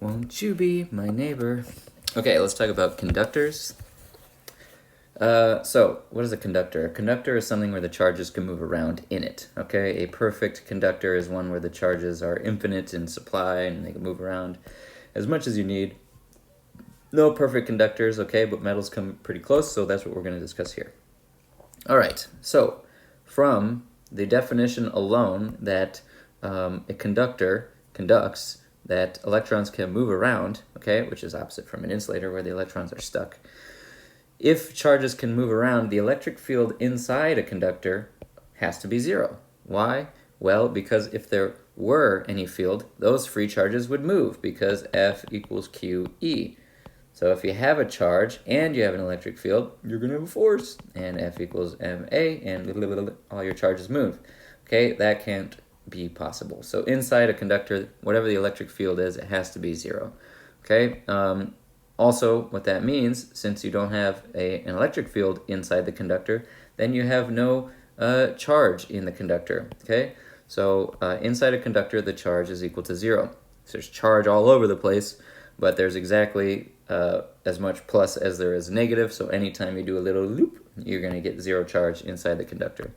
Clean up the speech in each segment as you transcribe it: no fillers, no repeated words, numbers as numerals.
Won't you be my neighbor? Okay, let's talk about conductors. So, what is a conductor? A conductor is something where the charges can move around in it. Okay, a perfect conductor is one where the charges are infinite in supply and they can move around as much as you need. No perfect conductors, okay, but metals come pretty close, so that's what we're going to discuss here. All right, so from the definition alone that a conductor conducts, that electrons can move around, okay, which is opposite from an insulator where the electrons are stuck. If charges can move around, the electric field inside a conductor has to be zero. Why? Well, because if there were any field, those free charges would move because F equals QE. So if you have a charge and you have an electric field, you're going to have a force, and F equals MA, and all your charges move. Okay, that can't be possible. So inside a conductor, whatever the electric field is, it has to be zero. Okay. Also, what that means, since you don't have an electric field inside the conductor, then you have no charge in the conductor. Okay. So inside a conductor, the charge is equal to zero. So there's charge all over the place, but there's exactly as much plus as there is negative, so anytime you do a little loop, you're going to get zero charge inside the conductor.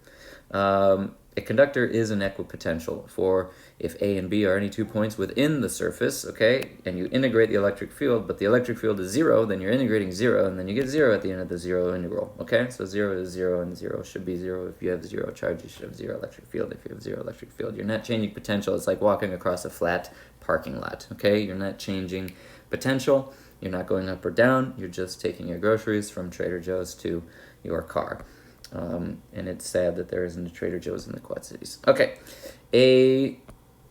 A conductor is an equipotential for if A and B are any 2 points within the surface, okay, and you integrate the electric field, but the electric field is zero, then you're integrating zero, and then you get zero at the end of the zero integral, okay? So zero is zero, and zero should be zero. If you have zero charge, you should have zero electric field. If you have zero electric field, you're not changing potential. It's like walking across a flat parking lot, okay? You're not changing potential. You're not going up or down. You're just taking your groceries from Trader Joe's to your car. And it's sad that there isn't a Trader Joe's in the Quad Cities. Okay, the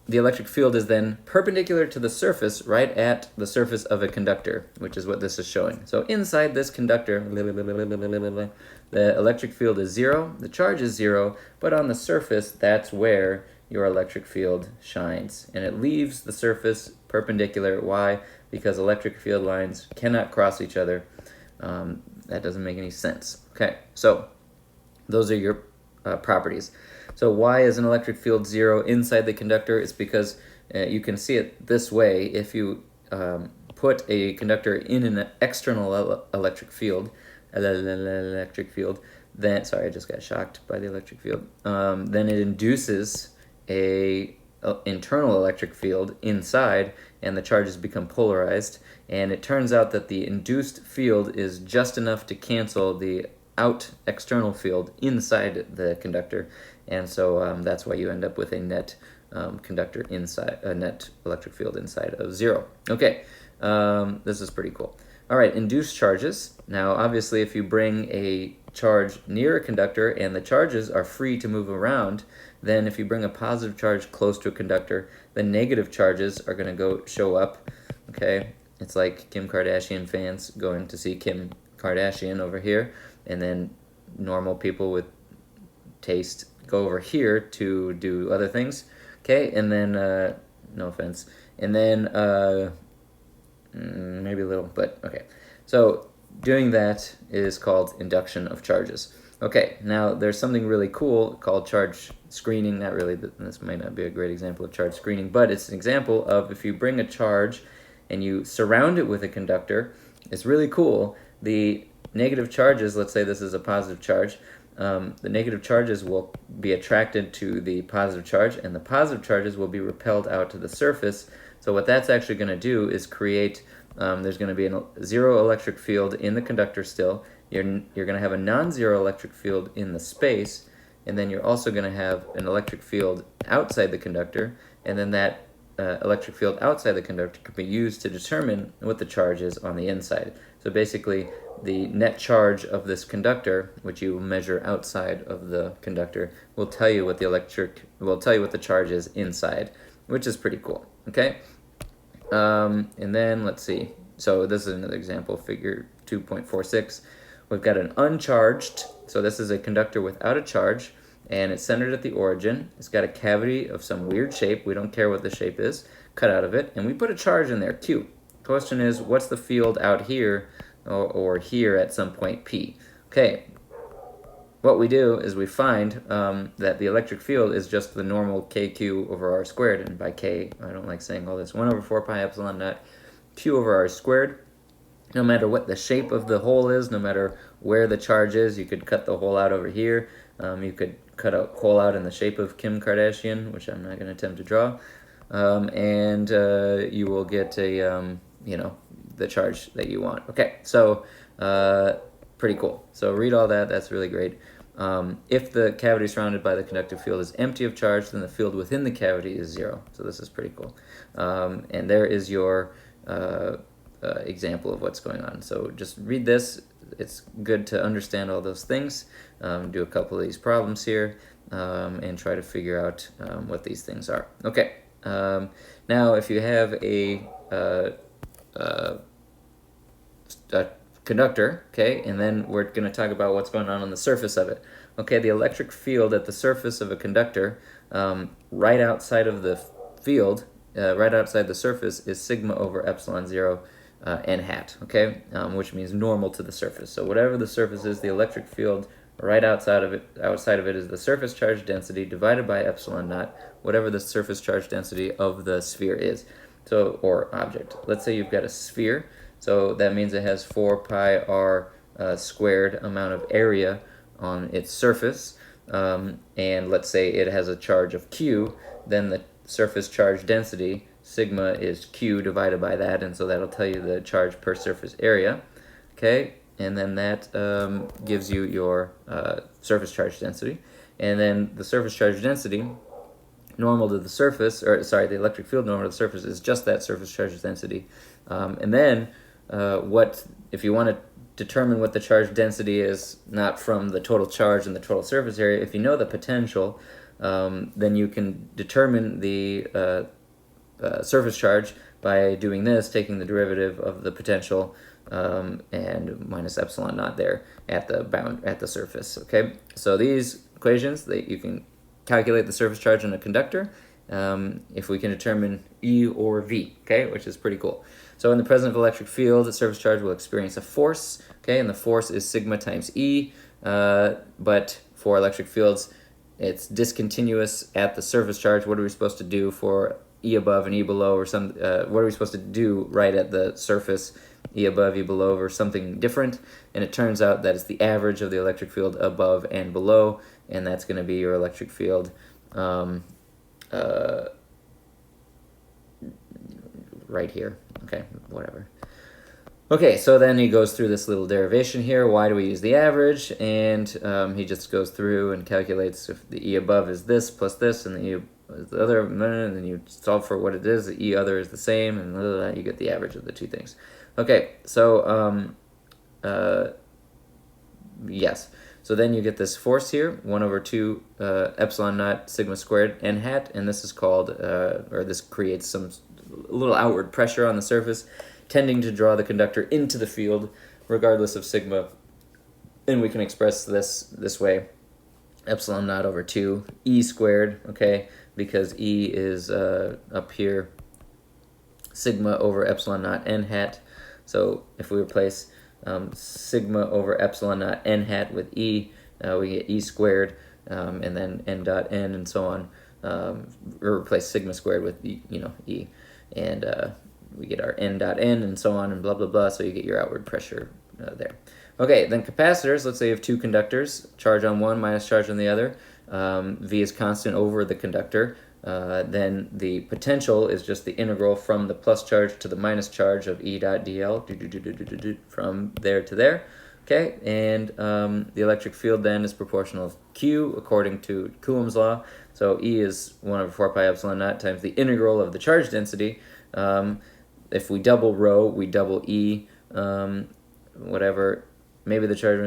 electric field is then perpendicular to the surface, right at the surface of a conductor, which is what this is showing. So inside this conductor, the electric field is zero, the charge is zero, but on the surface, that's where your electric field shines. And it leaves the surface perpendicular. Why? Because electric field lines cannot cross each other. That doesn't make any sense. Okay, so those are your properties. So why is an electric field zero inside the conductor? It's because you can see it this way. If you put a conductor in an external electric field, then, sorry, I just got shocked by the electric field, then it induces a internal electric field inside, and the charges become polarized, and it turns out that the induced field is just enough to cancel the out external field inside the conductor, and so that's why you end up with a net conductor inside, a net electric field inside of zero. Okay, this is pretty cool. All right, induced charges. Now, obviously, if you bring a charge near a conductor and the charges are free to move around, then if you bring a positive charge close to a conductor, the negative charges are going to go show up. Okay, it's like Kim Kardashian fans going to see Kim Kardashian over here, and then normal people with taste go over here to do other things. Okay, and then no offense, and then maybe a little, but okay. So doing that is called induction of charges. Okay, now there's something really cool called charge screening. Not really, this might not be a great example of charge screening, but it's an example of if you bring a charge and you surround it with a conductor, it's really cool. The negative charges, let's say this is a positive charge, the negative charges will be attracted to the positive charge, and the positive charges will be repelled out to the surface. So what that's actually going to do is create, there's going to be a zero electric field in the conductor still. You're going to have a non-zero electric field in the space, and then you're also going to have an electric field outside the conductor, and then that electric field outside the conductor can be used to determine what the charge is on the inside. So basically, the net charge of this conductor, which you measure outside of the conductor, will tell you what the charge is inside, which is pretty cool. Okay, and then let's see. So this is another example, figure 2.46. We've got an uncharged. So this is a conductor without a charge, and it's centered at the origin. It's got a cavity of some weird shape. We don't care what the shape is, cut out of it, and we put a charge in there, Q. Question is, what's the field out here or here at some point P? Okay, what we do is we find that the electric field is just the normal kq over r squared, and by k, I don't like saying all this, 1 over 4 pi epsilon naught q over r squared. No matter what the shape of the hole is, no matter where the charge is, you could cut the hole out over here. You could cut a hole out in the shape of Kim Kardashian, which I'm not going to attempt to draw. And you will get a, the charge that you want. Okay, so pretty cool. So read all that. That's really great. If the cavity surrounded by the conductive field is empty of charge, then the field within the cavity is 0. So this is pretty cool. And there is your example of what's going on. So just read this. It's good to understand all those things. Do a couple of these problems here and try to figure out what these things are. Okay. Now, if you have a conductor, okay, and then we're going to talk about what's going on the surface of it. Okay, the electric field at the surface of a conductor, right outside of the field, right outside the surface, is sigma over epsilon 0 n hat, okay, which means normal to the surface. So whatever the surface is, the electric field right outside of it is the surface charge density divided by epsilon naught, whatever the surface charge density of the sphere is, so, or object. Let's say you've got a sphere, so that means it has 4 pi r squared amount of area on its surface, and let's say it has a charge of q, then the surface charge density, sigma, is q divided by that, and so that'll tell you the charge per surface area, okay? And then that gives you your surface charge density. And then the surface charge density, normal to the surface, or sorry, the electric field normal to the surface is just that surface charge density. And then if you want to determine what the charge density is, not from the total charge and the total surface area, if you know the potential, then you can determine the surface charge by doing this, taking the derivative of the potential and minus epsilon naught there at the surface. Okay, so these equations, you can calculate the surface charge on a conductor if we can determine E or V, okay, which is pretty cool. So in the presence of electric field, the surface charge will experience a force, okay, and the force is sigma times E, but for electric fields, it's discontinuous at the surface charge. What are we supposed to do for E above and E below, or what are we supposed to do right at the surface, E above, E below, or something different? And it turns out that it's the average of the electric field above and below, and that's going to be your electric field right here. Okay, whatever. Okay, so then he goes through this little derivation here. Why do we use the average? And he just goes through and calculates if the E above is this plus this, and the E is the other, and then you solve for what it is. The E other is the same, and blah, blah, blah, you get the average of the two things. Okay, so yes. So then you get this force here, 1 over 2 epsilon naught sigma squared n hat, and this is called, or this creates some little outward pressure on the surface, tending to draw the conductor into the field, regardless of sigma. And we can express this way, epsilon naught over 2 E squared, okay, because E is up here, sigma over epsilon naught n hat. So if we replace sigma over epsilon naught n hat with E, we get E squared, and then n dot n and so on, or replace sigma squared with E, E, and we get our n dot n and so on and blah blah blah, so you get your outward pressure there. Okay, then capacitors, let's say you have two conductors, charge on one minus charge on the other, V is constant over the conductor, then the potential is just the integral from the plus charge to the minus charge of E dot dl, from there to there, okay, and the electric field then is proportional to Q according to Coulomb's law, so E is 1 over 4 pi epsilon naught times the integral of the charge density. If we double rho, we double E, whatever, maybe the charge,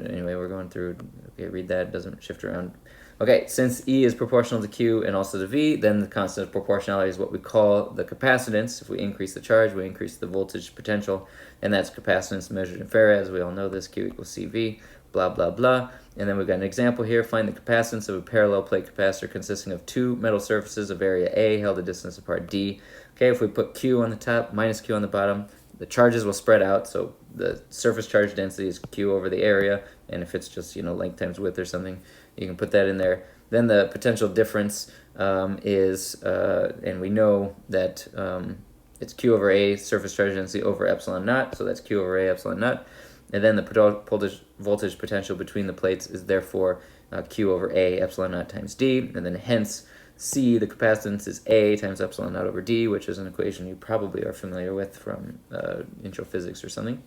anyway, we're going through, okay, read that, it doesn't shift around. Okay, since E is proportional to Q and also to V, then the constant of proportionality is what we call the capacitance. If we increase the charge, we increase the voltage potential, and that's capacitance measured in farads. We all know this, Q equals CV, blah, blah, blah. And then we've got an example here. Find the capacitance of a parallel plate capacitor consisting of two metal surfaces of area A held a distance apart D. Okay, if we put Q on the top, minus Q on the bottom, the charges will spread out, so the surface charge density is Q over the area, and if it's just, length times width or something, you can put that in there. Then the potential difference is, and we know that it's Q over A, surface charge density over epsilon naught, so that's Q over A epsilon naught. And then the voltage potential between the plates is therefore Q over A epsilon naught times D, and then hence C, the capacitance, is A times epsilon naught over D, which is an equation you probably are familiar with from intro physics or something.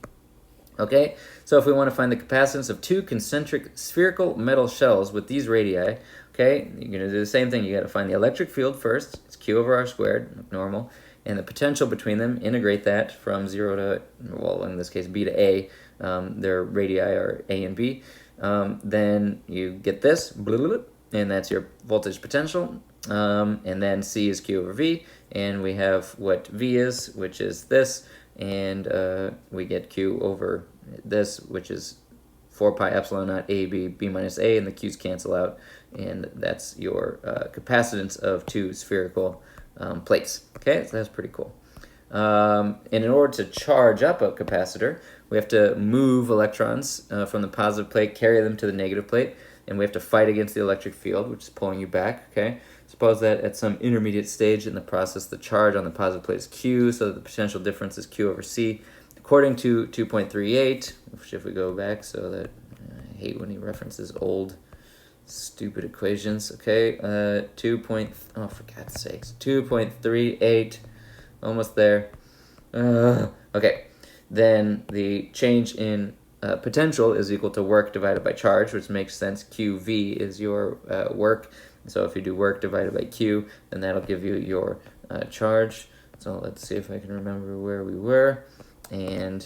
Okay, so if we want to find the capacitance of two concentric spherical metal shells with these radii, okay, you're going to do the same thing. You got to find the electric field first. It's Q over R squared, like normal, and the potential between them, integrate that from 0 to, well, in this case, B to A. Their radii are A and B. Then you get this, and that's your voltage potential. And then C is Q over V, and we have what V is, which is this, and we get Q over this, which is 4 pi epsilon naught A, B, B minus A, and the Q's cancel out, and that's your capacitance of two spherical plates. Okay, so that's pretty cool. And in order to charge up a capacitor, we have to move electrons from the positive plate, carry them to the negative plate, and we have to fight against the electric field, which is pulling you back, okay? Suppose that at some intermediate stage in the process, the charge on the positive plate is Q, so that the potential difference is Q over C. According to 2.38, which if we go back, so that I hate when he references old, stupid equations, okay? Oh, for God's sakes, 2.38, almost there. Okay, then the change in potential is equal to work divided by charge, which makes sense. QV is your work. So if you do work divided by Q, then that'll give you your charge. So let's see if I can remember where we were, and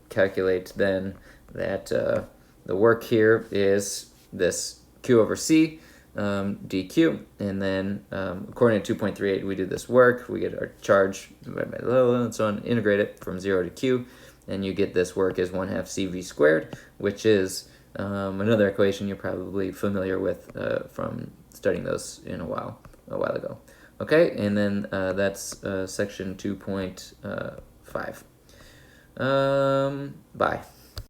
calculate then that the work here is this Q over C, dq, and then according to 2.38, we do this work, we get our charge divided by and so on, integrate it from 0 to Q, and you get this work as 1/2 CV squared, which is another equation you're probably familiar with from studying those a while ago. Okay, and then that's section 2.5. Bye.